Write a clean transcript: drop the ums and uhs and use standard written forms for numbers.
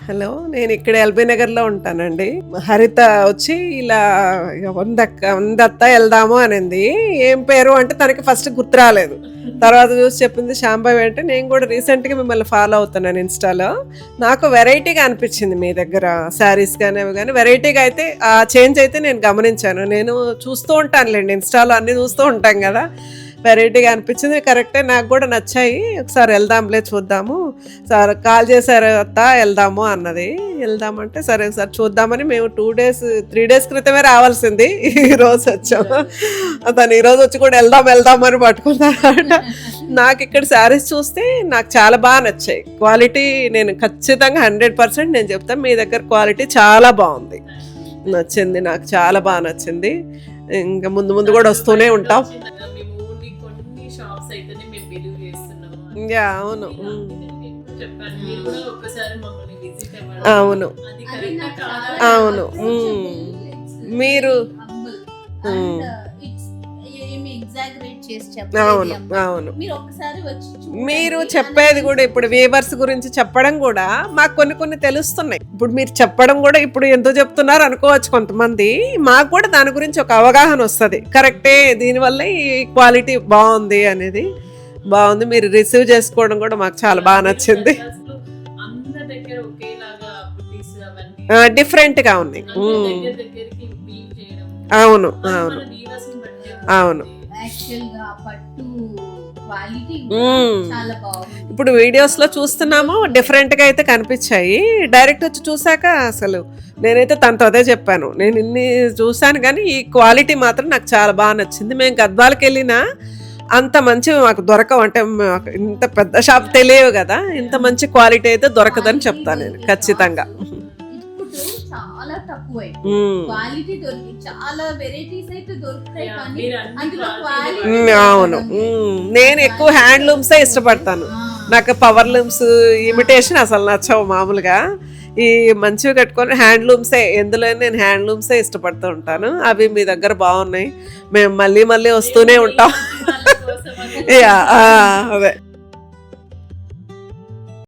Hello, నేను ఇక్కడ LB నగర్లో ఉంటానండి. హరిత వచ్చి ఇలా వందత్త వెళ్దాము అనింది. ఏం పేరు అంటే తనకి ఫస్ట్ గుర్తు రాలేదు. తర్వాత చూసి చెప్పింది శాంభవి అంటే, నేను కూడా రీసెంట్గా మిమ్మల్ని ఫాలో అవుతున్నాను ఇన్స్టాలో. నాకు వెరైటీగా అనిపించింది మీ దగ్గర శారీస్ కానీ అవి కానీ వెరైటీగా అయితే ఆ చేంజ్ అయితే నేను గమనించాను. నేను చూస్తూ ఉంటానులేండి, ఇన్స్టాలో అన్నీ చూస్తూ ఉంటాం కదా, వెరైటీగా అనిపించింది. కరెక్టే, నాకు కూడా నచ్చాయి. ఒకసారి వెళ్దాంలే చూద్దాము, సార్ కాల్ చేశారు అత్త వెళ్దాము అన్నది. వెళ్దామంటే సరే ఒకసారి చూద్దామని మేము 3 డేస్ క్రితమే రావాల్సింది, ఈరోజు వచ్చాము. తను ఈరోజు వచ్చి కూడా వెళ్దామని పట్టుకున్నారట. నాకు ఇక్కడ శారీస్ చూస్తే నాకు చాలా బాగా నచ్చాయి. క్వాలిటీ నేను ఖచ్చితంగా 100% నేను చెప్తాను, మీ దగ్గర క్వాలిటీ చాలా బాగుంది, నచ్చింది, నాకు చాలా బాగా నచ్చింది. ఇంకా ముందు కూడా వస్తూనే ఉంటాం. అవును అవును అవును మీరు అవును అవును మీరు చెప్పేది కూడా ఇప్పుడు వీవర్స్ గురించి చెప్పడం కూడా మాకు కొన్ని తెలుస్తున్నాయి. ఇప్పుడు మీరు చెప్పడం కూడా ఇప్పుడు ఎందుకు చెప్తున్నారు అనుకోవచ్చు కొంతమంది, మాకు కూడా దాని గురించి ఒక అవగాహన వస్తుంది. కరెక్టే, దీనివల్ల ఈ క్వాలిటీ బాగుంది అనేది బాగుంది. మీరు రిసీవ్ చేసుకోవడం కూడా మాకు చాలా బాగా నచ్చింది. డిఫరెంట్ గా ఉంది. అవును అవును అవును ఇప్పుడు వీడియోస్ లో చూస్తున్నాము, డిఫరెంట్ గా అయితే కనిపించాయి. డైరెక్ట్ వచ్చి చూసాక అసలు నేనైతే తనతో అదే చెప్పాను, నేను ఇన్ని చూసాను కానీ ఈ క్వాలిటీ మాత్రం నాకు చాలా బాగా నచ్చింది. మేము గద్వాలకి వెళ్ళినా అంత మంచివి మాకు దొరకవు, అంటే ఇంత పెద్ద షాప్ తెలియవు కదా, ఇంత మంచి క్వాలిటీ అయితే దొరకదని చెప్తాను నేను ఖచ్చితంగా. చాలా తక్కువ క్వాలిటీ దొరికి చాలా వెరైటీస్ అయితే దొరుకుతాయి కానీ అందులో క్వాలిటీ అవును. నేను ఎక్కువ హ్యాండ్లూమ్సే ఇష్టపడతాను, నాకు పవర్ లూమ్స్ ఇమిటేషన్ అసలు నచ్చవు. మామూలుగా ఈ మంచివి కట్టుకొని హ్యాండ్లూమ్సే, ఎందులో నేను హ్యాండ్లూమ్సే ఇష్టపడుతూ ఉంటాను. అవి మీ దగ్గర బాగున్నాయి, మేము మళ్ళీ వస్తూనే ఉంటాం. అదే